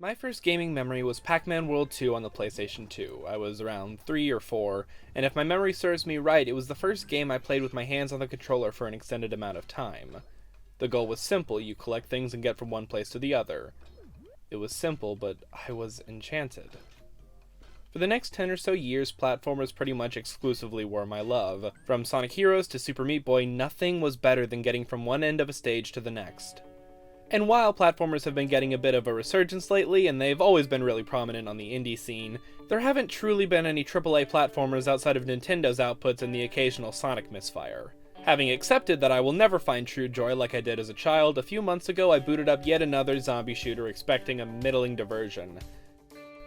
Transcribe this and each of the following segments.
My first gaming memory was Pac-Man World 2 on the PlayStation 2. I was around 3 or 4, and if my memory serves me right, it was the first game I played with my hands on the controller for an extended amount of time. The goal was simple: you collect things and get from one place to the other. It was simple, but I was enchanted. For the next 10 or so years, platformers pretty much exclusively were my love. From Sonic Heroes to Super Meat Boy, nothing was better than getting from one end of a stage to the next. And while platformers have been getting a bit of a resurgence lately, and they've always been really prominent on the indie scene, there haven't truly been any AAA platformers outside of Nintendo's outputs and the occasional Sonic misfire. Having accepted that I will never find true joy like I did as a child, a few months ago I booted up yet another zombie shooter expecting a middling diversion.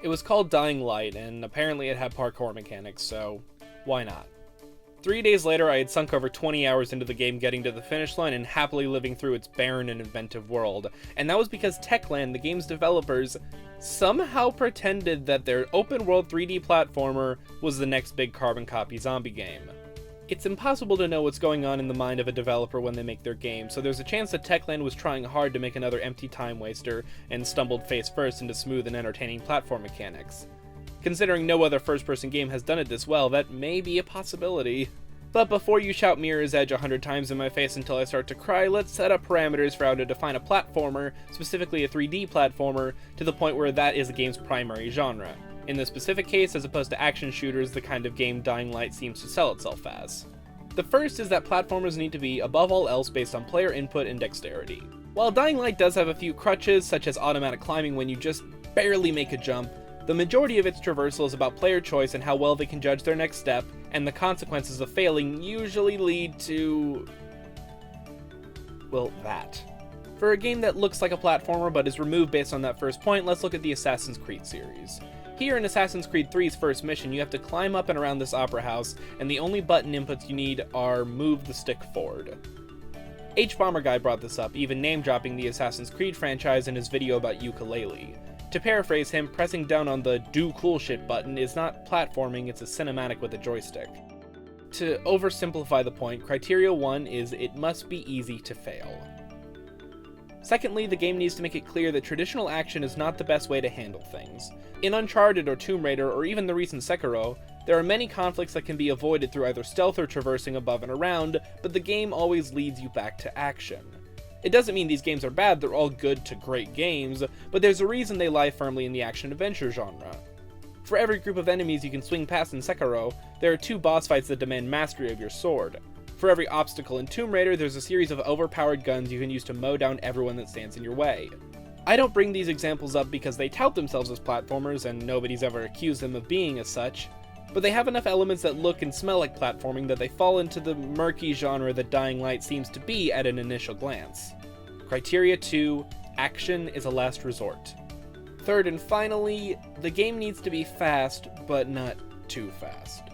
It was called Dying Light, and apparently it had parkour mechanics, so why not? 3 days later, I had sunk over 20 hours into the game getting to the finish line and happily living through its barren and inventive world. And that was because Techland, the game's developers, somehow pretended that their open-world 3D platformer was the next big carbon copy zombie game. It's impossible to know what's going on in the mind of a developer when they make their game, so there's a chance that Techland was trying hard to make another empty time waster and stumbled face first into smooth and entertaining platform mechanics. Considering no other first-person game has done it this well, that may be a possibility. But before you shout Mirror's Edge 100 times in my face until I start to cry, let's set up parameters for how to define a platformer, specifically a 3D platformer, to the point where that is a game's primary genre. In this specific case, as opposed to action shooters, the kind of game Dying Light seems to sell itself as. The first is that platformers need to be, above all else, based on player input and dexterity. While Dying Light does have a few crutches, such as automatic climbing when you just barely make a jump, the majority of its traversal is about player choice and how well they can judge their next step, and the consequences of failing usually lead to, well, that. For a game that looks like a platformer but is removed based on that first point, let's look at the Assassin's Creed series. Here in Assassin's Creed 3's first mission, you have to climb up and around this opera house, and the only button inputs you need are move the stick forward. H-Bomber Guy brought this up, even name-dropping the Assassin's Creed franchise in his video about Yooka-Laylee. To paraphrase him, pressing down on the do cool shit button is not platforming, it's a cinematic with a joystick. To oversimplify the point, criteria 1 is it must be easy to fail. Secondly, the game needs to make it clear that traditional action is not the best way to handle things. In Uncharted or Tomb Raider, or even the recent Sekiro, there are many conflicts that can be avoided through either stealth or traversing above and around, but the game always leads you back to action. It doesn't mean these games are bad, they're all good to great games, but there's a reason they lie firmly in the action-adventure genre. For every group of enemies you can swing past in Sekiro, there are 2 boss fights that demand mastery of your sword. For every obstacle in Tomb Raider, there's a series of overpowered guns you can use to mow down everyone that stands in your way. I don't bring these examples up because they tout themselves as platformers, and nobody's ever accused them of being as such, but they have enough elements that look and smell like platforming that they fall into the murky genre that Dying Light seems to be at an initial glance. Criteria 2, action is a last resort. Third and finally, the game needs to be fast, but not too fast.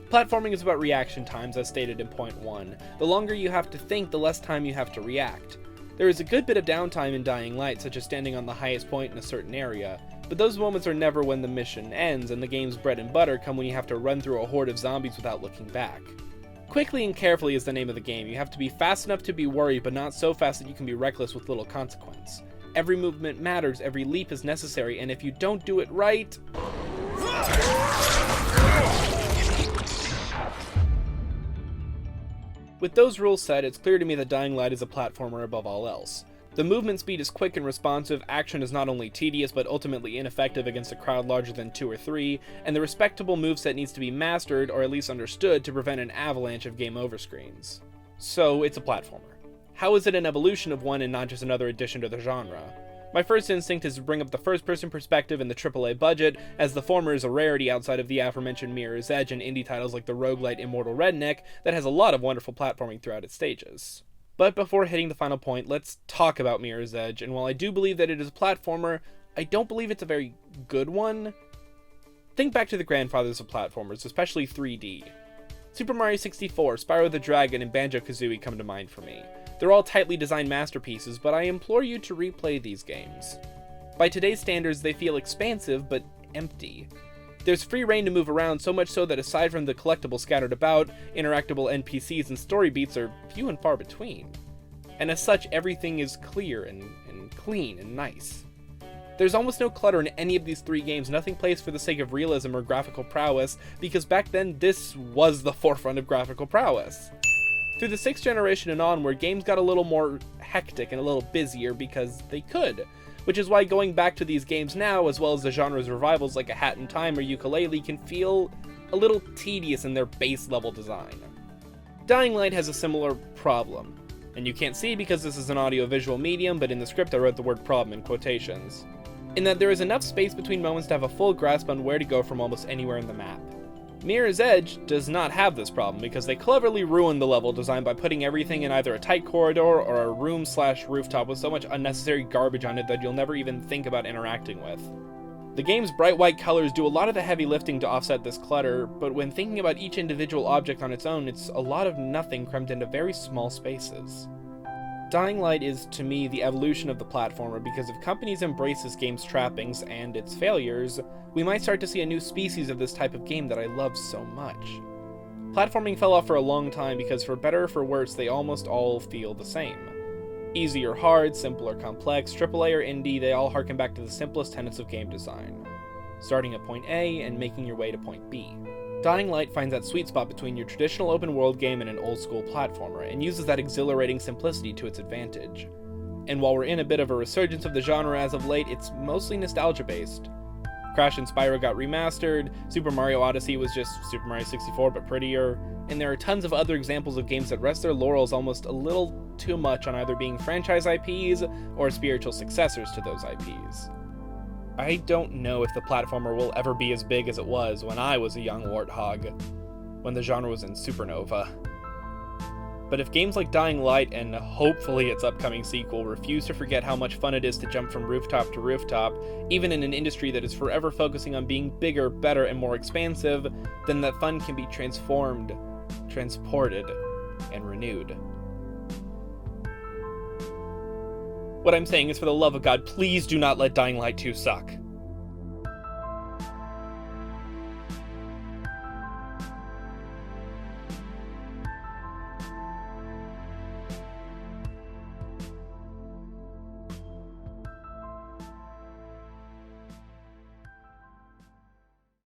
Platforming is about reaction times, as stated in point 1. The longer you have to think, the less time you have to react. There is a good bit of downtime in Dying Light, such as standing on the highest point in a certain area, but those moments are never when the mission ends, and the game's bread and butter come when you have to run through a horde of zombies without looking back. Quickly and carefully is the name of the game. You have to be fast enough to be worried, but not so fast that you can be reckless with little consequence. Every movement matters, every leap is necessary, and if you don't do it right... With those rules set, it's clear to me that Dying Light is a platformer above all else. The movement speed is quick and responsive, action is not only tedious but ultimately ineffective against a crowd larger than 2 or 3, and the respectable moveset needs to be mastered, or at least understood, to prevent an avalanche of game over screens. So, it's a platformer. How is it an evolution of one and not just another addition to the genre? My first instinct is to bring up the first-person perspective and the AAA budget, as the former is a rarity outside of the aforementioned Mirror's Edge and indie titles like the roguelite Immortal Redneck that has a lot of wonderful platforming throughout its stages. But before hitting the final point, let's talk about Mirror's Edge, and while I do believe that it is a platformer, I don't believe it's a very good one. Think back to the grandfathers of platformers, especially 3D. Super Mario 64, Spyro the Dragon, and Banjo-Kazooie come to mind for me. They're all tightly designed masterpieces, but I implore you to replay these games. By today's standards, they feel expansive, but empty. There's free reign to move around, so much so that aside from the collectibles scattered about, interactable NPCs and story beats are few and far between. And as such, everything is clear and clean and nice. There's almost no clutter in any of these 3 games, nothing plays for the sake of realism or graphical prowess, because back then this was the forefront of graphical prowess. Through the 6th generation and onward, games got a little more hectic and a little busier because they could, which is why going back to these games now, as well as the genre's revivals like A Hat in Time or Yooka-Laylee, can feel a little tedious in their base level design. Dying Light has a similar problem, and you can't see because this is an audio-visual medium, but in the script I wrote the word problem in quotations, in that there is enough space between moments to have a full grasp on where to go from almost anywhere in the map. Mirror's Edge does not have this problem because they cleverly ruined the level design by putting everything in either a tight corridor or a room/rooftop with so much unnecessary garbage on it that you'll never even think about interacting with. The game's bright white colors do a lot of the heavy lifting to offset this clutter, but when thinking about each individual object on its own, it's a lot of nothing crammed into very small spaces. Dying Light is, to me, the evolution of the platformer because if companies embrace this game's trappings and its failures, we might start to see a new species of this type of game that I love so much. Platforming fell off for a long time because for better or for worse, they almost all feel the same. Easy or hard, simple or complex, AAA or indie, they all harken back to the simplest tenets of game design. Starting at point A and making your way to point B. Dying Light finds that sweet spot between your traditional open-world game and an old-school platformer, and uses that exhilarating simplicity to its advantage. And while we're in a bit of a resurgence of the genre as of late, it's mostly nostalgia-based. Crash and Spyro got remastered, Super Mario Odyssey was just Super Mario 64 but prettier, and there are tons of other examples of games that rest their laurels almost a little too much on either being franchise IPs or spiritual successors to those IPs. I don't know if the platformer will ever be as big as it was when I was a young warthog, when the genre was in supernova. But if games like Dying Light and hopefully its upcoming sequel refuse to forget how much fun it is to jump from rooftop to rooftop, even in an industry that is forever focusing on being bigger, better, and more expansive, then that fun can be transformed, transported, and renewed. What I'm saying is, for the love of God, please do not let Dying Light 2 suck.